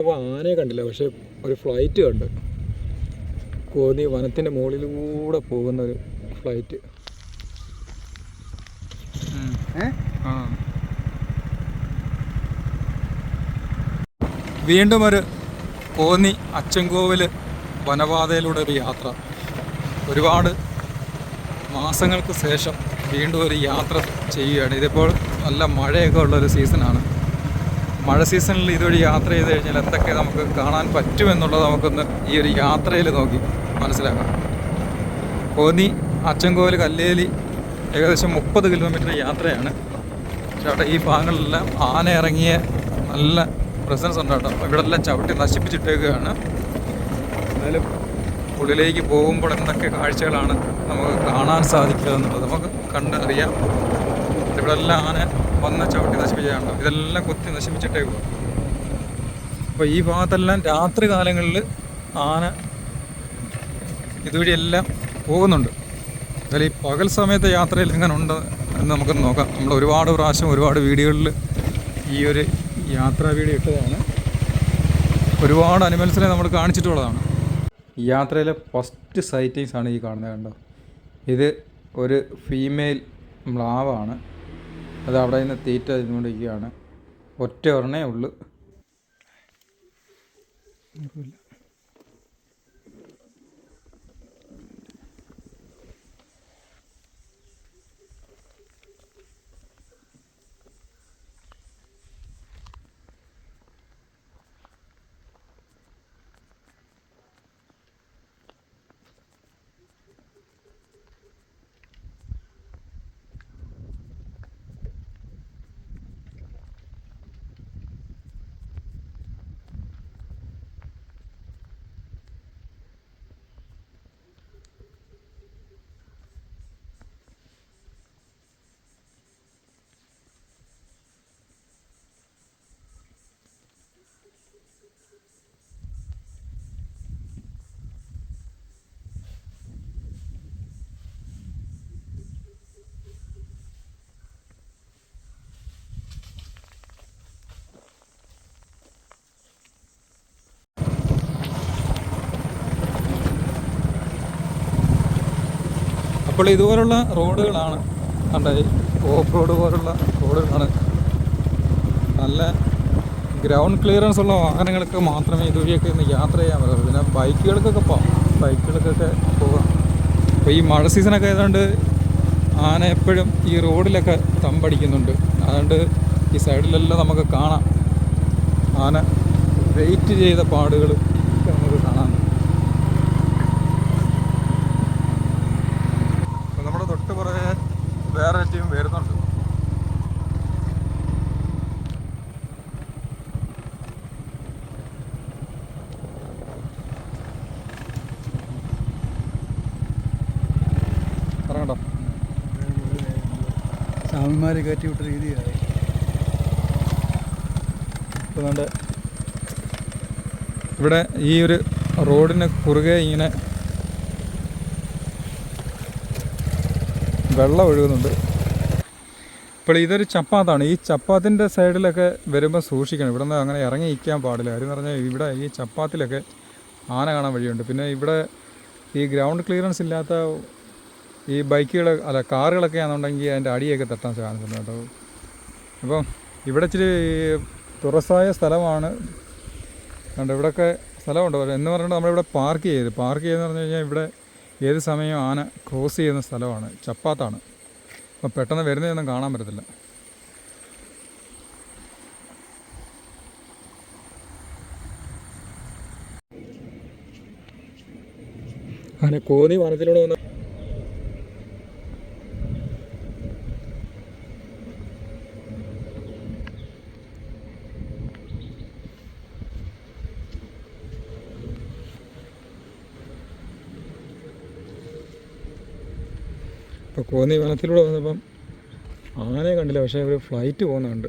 അപ്പോൾ ആനയെ കണ്ടില്ല, പക്ഷേ ഒരു ഫ്ലൈറ്റ് കണ്ട്. കോന്നി വനത്തിൻ്റെ മുകളിലൂടെ പോകുന്ന ഒരു ഫ്ലൈറ്റ്. വീണ്ടും ഒരു കോന്നി അച്ചൻകോവിൽ വനപാതയിലൂടെ ഒരു യാത്ര. ഒരുപാട് മാസങ്ങൾക്ക് ശേഷം വീണ്ടും ഒരു യാത്ര ചെയ്യുകയാണ്. ഇതിപ്പോൾ നല്ല മഴയൊക്കെ ഉള്ളൊരു സീസണാണ്. മഴ സീസണിൽ ഇതുവഴി യാത്ര ചെയ്ത് കഴിഞ്ഞാൽ എന്തൊക്കെ നമുക്ക് കാണാൻ പറ്റുമെന്നുള്ളത് നമുക്കൊന്ന് ഈ ഒരു യാത്രയിൽ നോക്കി മനസ്സിലാക്കാം. കോന്നി അച്ചൻകോവിൽ കല്ലേലി ഏകദേശം 30 കിലോമീറ്റർ യാത്രയാണ്. പക്ഷേ അവിടെ ഈ ഭാഗങ്ങളിലെല്ലാം ആന ഇറങ്ങിയ നല്ല പ്രസൻസ് ഉണ്ട് കേട്ടോ. ഇവിടെ എല്ലാം ചവിട്ടി നശിപ്പിച്ചിട്ടേക്കുകയാണ്. എന്നാലും ഉള്ളിലേക്ക് പോകുമ്പോൾ എന്തൊക്കെ കാഴ്ചകളാണ് നമുക്ക് കാണാൻ സാധിക്കുക എന്നുള്ളത് നമുക്ക് കണ്ടറിയാം. ഇവിടെ എല്ലാം ആന വന്ന് ചവിട്ടി നശിപ്പിച്ചതാണ്. ഇതെല്ലാം കുത്തി നശിപ്പിച്ചിട്ടേക്കുക. അപ്പോൾ ഈ ഭാഗത്തെല്ലാം രാത്രി കാലങ്ങളിൽ ആന ഇതുവഴിയെല്ലാം പോകുന്നുണ്ട്. അതിൽ ഈ പകൽ സമയത്ത് യാത്രയിൽ എങ്ങനെ ഉണ്ട് എന്ന് നമുക്കൊന്ന് നോക്കാം. നമ്മൾ ഒരുപാട് പ്രാവശ്യം ഒരുപാട് വീഡിയോകളിൽ ഈ ഒരു യാത്രാ വീഡിയോ ഇട്ടതാണ്. ഒരുപാട് അനിമൽസിനെ നമ്മൾ കാണിച്ചിട്ടുള്ളതാണ്. ഈ യാത്രയിലെ ഫസ്റ്റ് സൈറ്റിങ്സ് ആണ് ഈ കാണുന്നത്. കണ്ടോ, ഇത് ഒരു ഫീമെയിൽ മ്ലാവാണ്. അത് അവിടെ നിന്ന് തീറ്റ തിന്നുകൊണ്ടിരിക്കുകയാണ്. ഒറ്റ ഒരെണ്ണേ ഉള്ളൂ. അപ്പോൾ ഇതുപോലുള്ള റോഡുകളാണ് കണ്ടത്. ഓഫ് റോഡ് പോലുള്ള റോഡുകളാണ്. നല്ല ഗ്രൗണ്ട് ക്ലിയറൻസ് ഉള്ള വാഹനങ്ങൾക്ക് മാത്രമേ ഇതുവഴിയൊക്കെ ഇന്ന് യാത്ര ചെയ്യാൻ പറ്റുള്ളൂ. പിന്നെ ബൈക്കുകൾക്കൊക്കെ പോകാം. അപ്പോൾ ഈ മഴ സീസണൊക്കെ ആയതുകൊണ്ട് ആന എപ്പോഴും ഈ റോഡിലൊക്കെ തമ്പടിക്കുന്നുണ്ട്. അതുകൊണ്ട് ഈ സൈഡിലെല്ലാം നമുക്ക് കാണാം ആന വെയിറ്റ് ചെയ്ത പാടുകൾ നമുക്ക് കാണാം. വേറെ ടീം വരുന്നുണ്ട്. പറഞ്ഞോ, സ്വാമിമാരെ കയറ്റി വിട്ട രീതിയായി. ഇപ്പോൾ ഇവിടെ ഈ ഒരു റോഡിന് കുറുകെ ഇങ്ങനെ വെള്ളം ഒഴുകുന്നുണ്ട്. ഇപ്പോൾ ഇതൊരു ചപ്പാത്താണ്. ഈ ചപ്പാത്തിൻ്റെ സൈഡിലൊക്കെ വരുമ്പോൾ സൂക്ഷിക്കണം. ഇവിടെ നിന്ന് അങ്ങനെ ഇറങ്ങി നിൽക്കാൻ പാടില്ല. കാര്യം എന്ന് പറഞ്ഞാൽ ഇവിടെ ഈ ചപ്പാത്തിലൊക്കെ ആന കാണാൻ വഴിയുണ്ട്. പിന്നെ ഇവിടെ ഈ ഗ്രൗണ്ട് ക്ലിയറൻസ് ഇല്ലാത്ത ഈ കാറുകളൊക്കെ ആണെന്നുണ്ടെങ്കിൽ അതിൻ്റെ അടിയൊക്കെ തട്ടാൻ ചാൻസ് ഉണ്ട് കേട്ടോ. അപ്പം ഇവിടെ ഇച്ചിരി തുറസായ സ്ഥലമാണ്. കണ്ടോ, ഇവിടെയൊക്കെ സ്ഥലമുണ്ട് എന്ന് പറഞ്ഞിട്ട് നമ്മളിവിടെ പാർക്ക് ചെയ്തെന്ന് പറഞ്ഞു കഴിഞ്ഞാൽ ഇവിടെ ഏത് സമയവും ആന ക്രോസ് ചെയ്യുന്ന സ്ഥലമാണ്. ചപ്പാത്താണ്. അപ്പോൾ പെട്ടെന്ന് വരുന്നതൊന്നും കാണാൻ പറ്റത്തില്ല. അങ്ങനെ കോന്നി വനത്തിലൂടെ വന്ന് ഇപ്പോൾ കോന്നി വനത്തിലൂടെ വന്നപ്പം ആനയെ കണ്ടില്ല, പക്ഷേ ഒരു ഫ്ലൈറ്റ് പോകുന്നുണ്ട്.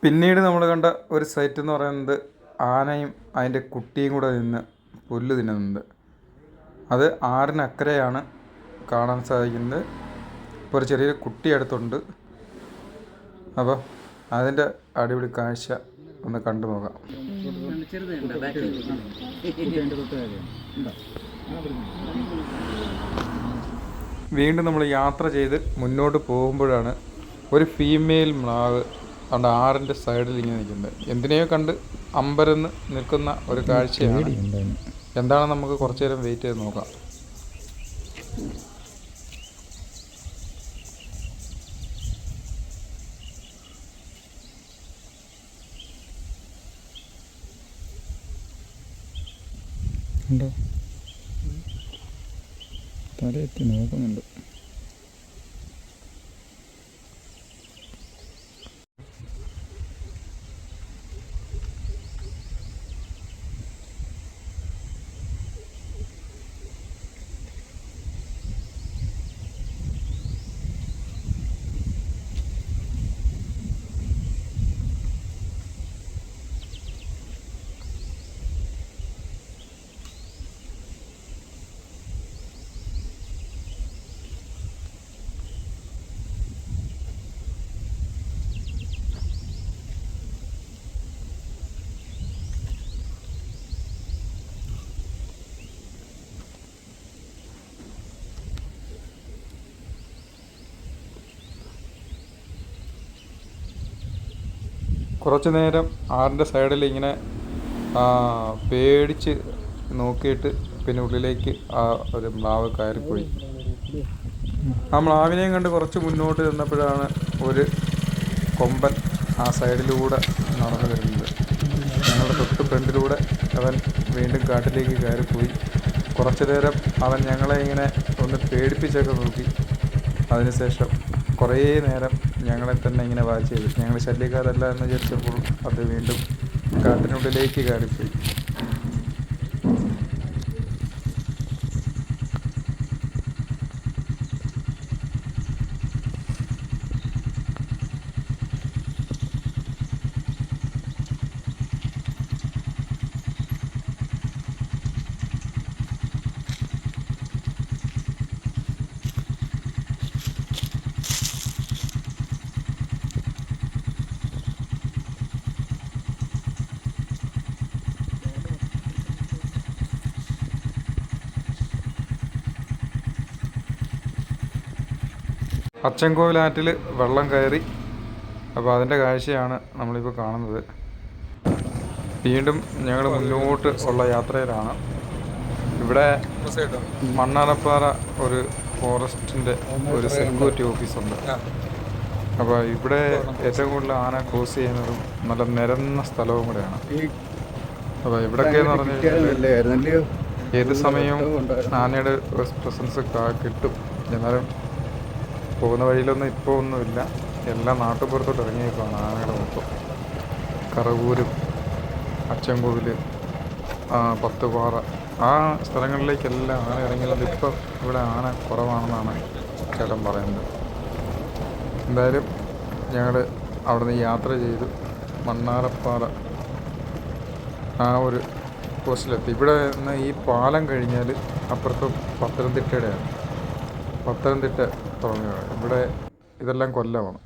പിന്നീട് നമ്മൾ കണ്ട ഒരു സൈറ്റ് എന്ന് പറയുന്നത് ആനയും അതിൻ്റെ കുട്ടിയും കൂടെ നിന്ന് പുല്ല് തിന്നുന്നുണ്ട്. അത് ആറിനക്കരെയാണ് കാണാൻ സാധിക്കുന്നത്. ഇപ്പോൾ ഒരു ചെറിയൊരു കുട്ടി അടുത്തുണ്ട്. അപ്പോൾ അതിൻ്റെ അടിപൊളി കാഴ്ച ഒന്ന് കണ്ടു നോക്കാം. വീണ്ടും നമ്മൾ യാത്ര ചെയ്ത് മുന്നോട്ട് പോകുമ്പോഴാണ് ഒരു ഫീമെയിൽ മ്ലാവ് അവിടെ ആറിൻ്റെ സൈഡിൽ ഇങ്ങനെ നിൽക്കുന്നത്. എന്തിനെയോ കണ്ട് അമ്പരന്ന് നിൽക്കുന്ന ഒരു കാഴ്ചയാണ്. എന്താണ് നമുക്ക് കുറച്ചു നേരം വെയിറ്റ് ചെയ്ത് നോക്കാം. ഉണ്ടോ? തലയെത്തി നോക്കുന്നുണ്ട്. കുറച്ച് നേരം ആറിൻ്റെ സൈഡിൽ ഇങ്ങനെ പേടിച്ച് നോക്കിയിട്ട് പിന്നെ ഉള്ളിലേക്ക് ആ ഒരു മ്ലാവ് കയറിപ്പോയി. ആ മ്ലാവിനെയും കണ്ട് കുറച്ച് മുന്നോട്ട് ചെന്നപ്പോഴാണ് ഒരു കൊമ്പൻ ആ സൈഡിലൂടെ നടന്നു വരുന്നത്. ഞങ്ങളുടെ തൊട്ട് ഫ്രണ്ടിലൂടെ അവൻ വീണ്ടും കാട്ടിലേക്ക് കയറിപ്പോയി. കുറച്ച് നേരം അവൻ ഞങ്ങളെ ഇങ്ങനെ ഒന്ന് പേടിപ്പിച്ചൊക്കെ നോക്കി. അതിനുശേഷം കുറേ നേരം ഞങ്ങളെ തന്നെ ഇങ്ങനെ വാച്ച് ചെയ്തു. ഞങ്ങൾ ശല്യക്കാരല്ല എന്ന് വിചാരിച്ചപ്പോൾ അത് വീണ്ടും കാട്ടിനുള്ളിലേക്ക് കയറിപ്പോയി. അച്ചൻകോവിലാറ്റിൽ വെള്ളം കയറി. അപ്പോൾ അതിൻ്റെ കാഴ്ചയാണ് നമ്മളിപ്പോൾ കാണുന്നത്. വീണ്ടും ഞങ്ങൾ മുന്നോട്ട് ഉള്ള യാത്രയിലാണ്. ഇവിടെ മണ്ണാറപ്പാറ ഒരു ഫോറസ്റ്റിൻ്റെ ഒരു സെക്യൂരിറ്റി ഓഫീസുണ്ട്. അപ്പോൾ ഇവിടെ ഏറ്റവും കൂടുതൽ ആന ക്രോസ് ചെയ്യുന്നതും നല്ല നിരന്ന സ്ഥലവും കൂടെയാണ്. അപ്പോൾ ഇവിടെയൊക്കെയെന്ന് പറഞ്ഞു കഴിഞ്ഞാൽ ഏത് സമയവും ആനയുടെ പ്രസൻസ് കിട്ടും. എന്നാലും പോകുന്ന വഴിയിലൊന്നും ഇപ്പോൾ ഒന്നുമില്ല. എല്ലാം നാട്ടുപുറത്തോട്ട് ഇറങ്ങിയേക്കാണ് ആനയുടെ മൊത്തം. കറവൂരും അച്ചൻകോവിൽ, പത്തുപാറ, ആ സ്ഥലങ്ങളിലേക്കെല്ലാം ആന ഇറങ്ങിയത്. ഇപ്പം ഇവിടെ ആന കുറവാണെന്നാണ് ചേട്ടൻ പറയുന്നത്. എന്തായാലും ഞങ്ങൾ അവിടെ നിന്ന് യാത്ര ചെയ്തു മണ്ണാറപ്പാറ ആ ഒരു പോസ്റ്റിലെത്തി. ഇവിടെ നിന്ന് ഈ പാലം കഴിഞ്ഞാൽ അപ്പുറത്ത് പത്തനംതിട്ടയുടെയാണ്. പത്തനംതിട്ട തുടങ്ങുകയാണ്. ഇവിടെ ഇതെല്ലാം കൊല്ലമാണ്.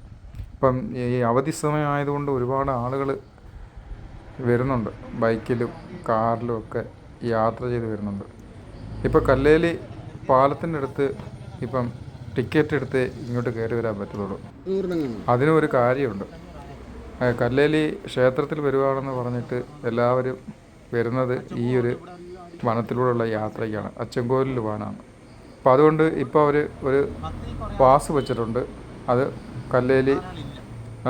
ഇപ്പം ഈ അവധി സമയം ആയതുകൊണ്ട് ഒരുപാട് ആളുകൾ വരുന്നുണ്ട്. ബൈക്കിലും കാറിലും ഒക്കെ യാത്ര ചെയ്ത് വരുന്നുണ്ട്. ഇപ്പോൾ കല്ലേലി പാലത്തിൻ്റെ അടുത്ത് ഇപ്പം ടിക്കറ്റ് എടുത്ത് ഇങ്ങോട്ട് കയറി വരാൻ പറ്റത്തുള്ളൂ. അതിനും ഒരു കാര്യമുണ്ട്. കല്ലേലി ക്ഷേത്രത്തിൽ വരുവാണെന്ന് പറഞ്ഞിട്ട് എല്ലാവരും വരുന്നത് ഈ ഒരു വനത്തിലൂടെയുള്ള യാത്രയ്ക്കാണ്, അച്ചൻകോവിലിൽ പോകാനാണ്. അപ്പോൾ അതുകൊണ്ട് ഇപ്പോൾ അവർ ഒരു പാസ് വെച്ചിട്ടുണ്ട്. അത് കല്ലേലി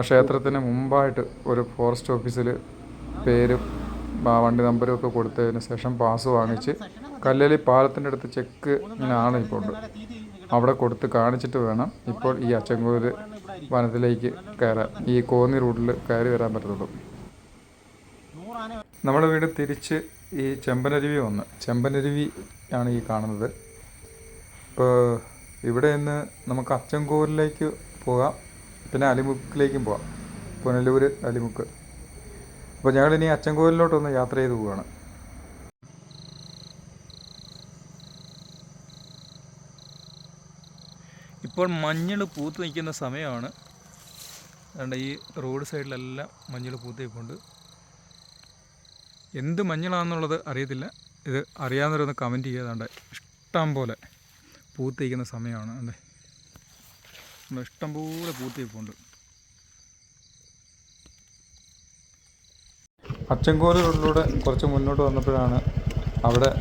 ക്ഷേത്രത്തിന് മുമ്പായിട്ട് ഒരു ഫോറസ്റ്റ് ഓഫീസിൽ പേരും വണ്ടി നമ്പരും ഒക്കെ കൊടുത്തതിന് ശേഷം പാസ് വാങ്ങിച്ച് കല്ലേലി പാലത്തിൻ്റെ അടുത്ത് ചെക്ക് ഇങ്ങനെയാണ് ഇപ്പോൾ ഉണ്ട്. അവിടെ കൊടുത്ത് കാണിച്ചിട്ട് വേണം ഇപ്പോൾ ഈ അച്ചൻകോവിൽ വനത്തിലേക്ക് കയറാൻ, ഈ കോന്നി റൂട്ടിൽ കയറി വരാൻ പറ്റത്തുള്ളൂ. നമ്മുടെ വീട് തിരിച്ച് ഈ ചെമ്പനരുവി വന്ന്, ചെമ്പനരുവി ആണ് ഈ കാണുന്നത്. ഇപ്പോൾ ഇവിടെ നിന്ന് നമുക്ക് അച്ചൻകോവിലേക്ക് പോകാം, പിന്നെ അലിമുക്കിലേക്കും പോകാം, പുനലൂർ അലിമുക്ക്. അപ്പോൾ ഞങ്ങളിനി അച്ചൻകോവിലോട്ടൊന്ന് യാത്ര ചെയ്ത് പോവുകയാണ്. ഇപ്പോൾ മഞ്ഞൾ പൂത്ത് നിൽക്കുന്ന സമയമാണ്. അതുകൊണ്ട് ഈ റോഡ് സൈഡിലെല്ലാം മഞ്ഞൾ പൂത്ത് നിൽപ്പുണ്ട്. എന്ത് മഞ്ഞളാണെന്നുള്ളത് അറിയത്തില്ല. ഇത് അറിയാവുന്നവരൊന്ന് കമൻറ്റ് ചെയ്യാതാണ്ട്. ഇഷ്ടം പോലെ പൂത്ത് നിൽക്കുന്ന സമയമാണ്. അല്ലേ, ഇഷ്ടം പോലെ പൂത്ത് നിൽപ്പുണ്ട്. അച്ചൻകോവിലൂടെ കുറച്ച് മുന്നോട്ട് വന്നപ്പോഴാണ് അവിടെ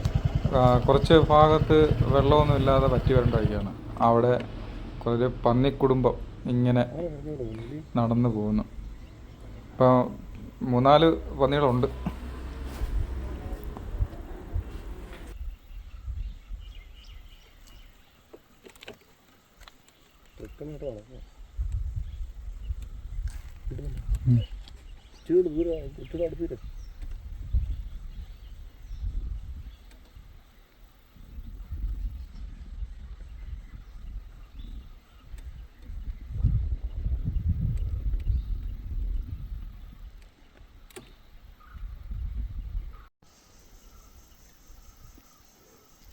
കുറച്ച് ഭാഗത്ത് വെള്ളമൊന്നും ഇല്ലാതെ പറ്റി വരേണ്ടിരിക്കുകയാണ്. അവിടെ കുറച്ച് പന്നിക്കുടുംബം ഇങ്ങനെ നടന്നു പോകുന്നു. ഇപ്പോൾ 3-4 പന്നികളുണ്ട്.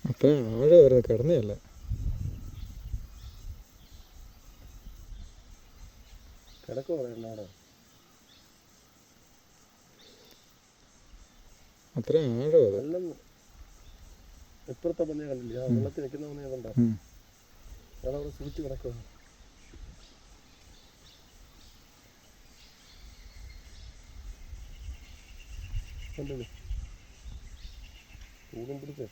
അപ്പം ആഴ വരുന്നത് കിടന്നയല്ല. അത്രയും ആഴം അത്. ഇപ്പുറത്തെ പന്നിയെ കണ്ടില്ല, വെള്ളത്തിൽ നിൽക്കുന്ന പന്നിയെ കണ്ടോ? അതവിടെ സൂചിച്ച് കിടക്കുക. കണ്ടത് തൂക്കം പിടിച്ചേ.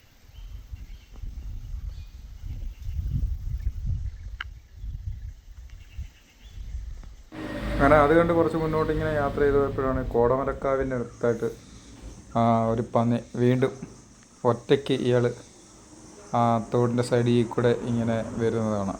അങ്ങനെ അത് കണ്ട് കുറച്ച് മുന്നോട്ട് ഇങ്ങനെ യാത്ര ചെയ്ത് പോയപ്പോഴാണ് കോടമലക്കാവിൻ്റെ അടുത്തായിട്ട് ഒരു പന്നി വീണ്ടും ഒറ്റയ്ക്ക് ഇയാൾ തോടിൻ്റെ സൈഡിൽ കൂടെ ഇങ്ങനെ വരുന്നതാണ്.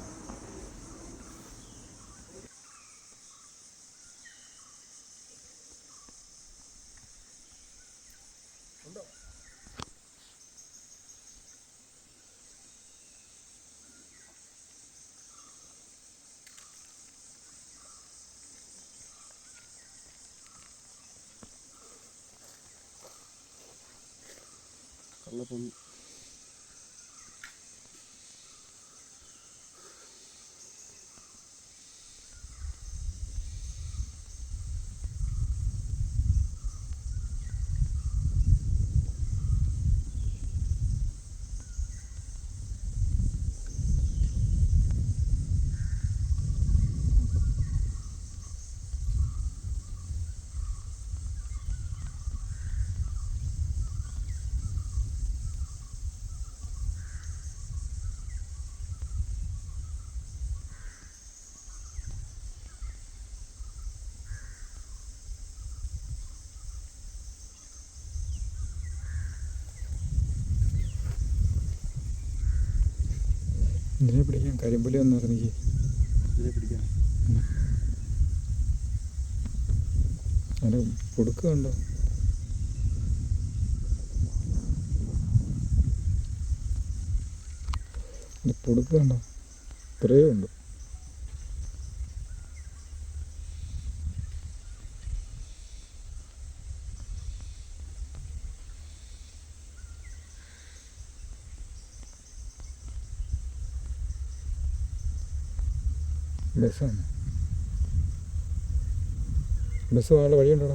കള്ളപ്പന്നി. ഇതിനെ പിടിക്കാൻ കരിമ്പുലി ഒന്ന് ഇറങ്ങി. ഇതിനെ പിടിക്കാൻ അതിന് കൊടുക്കുന്നുണ്ടോ? കൊടുക്കുന്നുണ്ടോ? ഇത്രയേ ഉണ്ട്. ബസ്സാണ്. ബസ് പോകാനുള്ള വഴിയുണ്ടോ?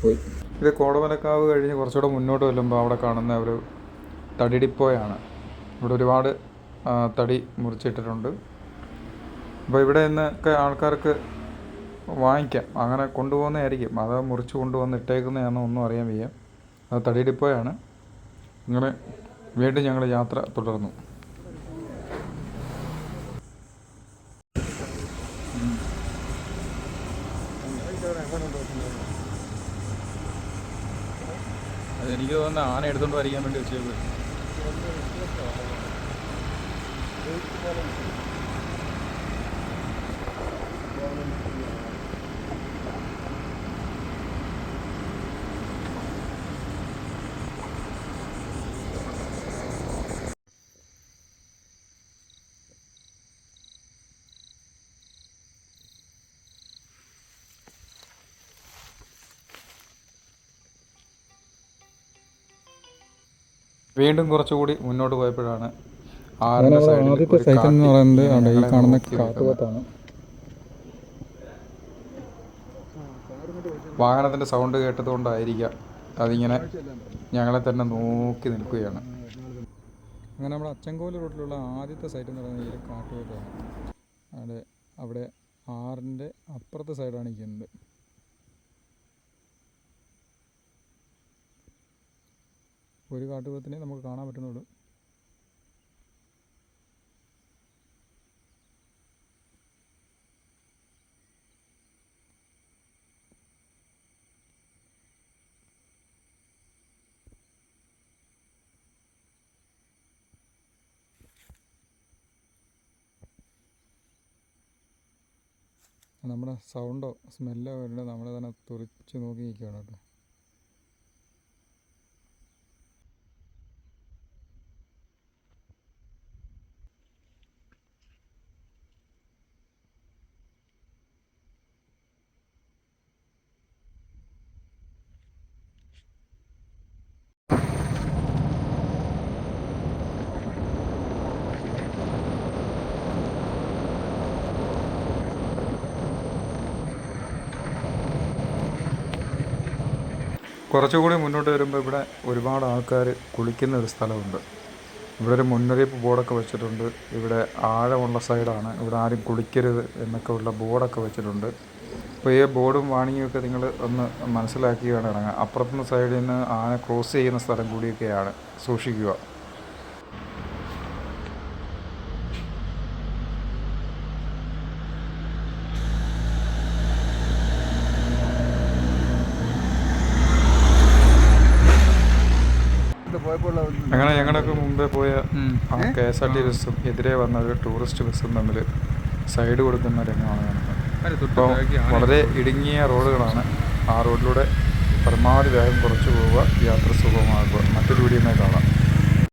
പോയി. ഇത് കോടമലക്കാവ് കഴിഞ്ഞ് കുറച്ചുകൂടെ മുന്നോട്ട് ചെല്ലുമ്പോൾ അവിടെ കാണുന്ന ഒരു തടി ഡിപ്പോയാണ്. ഇവിടെ ഒരുപാട് തടി മുറിച്ചിട്ടിട്ടുണ്ട്. അപ്പോൾ ഇവിടെ നിന്നൊക്കെ ആൾക്കാർക്ക് വാങ്ങിക്കാം, അങ്ങനെ കൊണ്ടുപോകുന്നതായിരിക്കും. അത് മുറിച്ച് കൊണ്ടുവന്ന് ഇട്ടേക്കുന്നതാണെന്നോ ഒന്നും അറിയാൻ വയ്യ. അത് തടി ഡിപ്പോയാണ്. അങ്ങനെ വീണ്ടും ഞങ്ങൾ യാത്ര തുടർന്നു. അതെനിക്ക് തോന്നുന്നു ആന എടുത്തുകൊണ്ട് വരയ്ക്കാൻ വേണ്ടി വെച്ചേക്കും. വീണ്ടും കുറച്ചുകൂടി മുന്നോട്ട് പോയപ്പോഴാണ് ആറിൻ്റെ സൈഡിൽ ആദ്യത്തെ ഒരു സൈറ്റ് എന്ന് കാട്ടി പറയുന്നത് ഇങ്ങനെ ഈ ഞങ്ങളെ കാണുന്ന നോക്കി നിൽക്കുന്നത്. കാട്ടുപോത്താണ്. വാഹനത്തിൻ്റെ സൗണ്ട് കേട്ടതുകൊണ്ടായിരിക്കാം അതിങ്ങനെ ഞങ്ങളെ തന്നെ നോക്കി നിൽക്കുകയാണ്. അങ്ങനെ നമ്മുടെ അച്ചൻകോവിൽ റൂട്ടിലുള്ള ആദ്യത്തെ സൈറ്റ് എന്ന് പറയുന്നത് ഈ ഒരു കാട്ടുപോത്താണ്. അവിടെ ആറിൻ്റെ അപ്പുറത്തെ സൈഡാണ് ഇരിക്കുന്നത്. ഒരു കാട്ടുപോത്തിനെ നമുക്ക് കാണാൻ പറ്റുന്നുള്ളൂ. നമ്മുടെ സൗണ്ടോ സ്മെല്ലോ വരുന്നത് നമ്മൾ തന്നെ തുറിച്ച് നോക്കി നിൽക്കുകയാണ് കേട്ടോ. കുറച്ചുകൂടി മുന്നോട്ട് വരുമ്പോൾ ഇവിടെ ഒരുപാട് ആൾക്കാർ കുളിക്കുന്ന ഒരു സ്ഥലമുണ്ട്. ഇവിടെ ഒരു മുന്നറിയിപ്പ് ബോർഡൊക്കെ വെച്ചിട്ടുണ്ട്. ഇവിടെ ആഴമുള്ള സൈഡാണ്, ഇവിടെ ആരും കുളിക്കരുത് എന്നൊക്കെ ഉള്ള ബോർഡൊക്കെ വെച്ചിട്ടുണ്ട്. അപ്പോൾ ഈ ബോർഡും വാണിങ്ങും ഒക്കെ നിങ്ങൾ ഒന്ന് മനസ്സിലാക്കി വേണം ഇറങ്ങാൻ. അപ്പുറത്തുനിന്ന് സൈഡിൽ നിന്ന് ആന ക്രോസ് ചെയ്യുന്ന സ്ഥലം കൂടിയൊക്കെയാണ്, സൂക്ഷിക്കുക. അങ്ങനെ ഞങ്ങളൊക്കെ മുമ്പേ പോയ ആ KSRT ബസ്സും എതിരെ വന്ന ഒരു ടൂറിസ്റ്റ് ബസ്സും തമ്മിൽ സൈഡ് കൊടുക്കുന്ന രംഗമാണ് കാണുന്നത്. ഇപ്പോൾ വളരെ ഇടുങ്ങിയ റോഡുകളാണ്. ആ റോഡിലൂടെ പരമാവധി വേഗം കുറച്ച് പോവുക, യാത്ര സുഗമമാക്കുക. മറ്റൊരു വീഡിയോയിൽ കാണാം.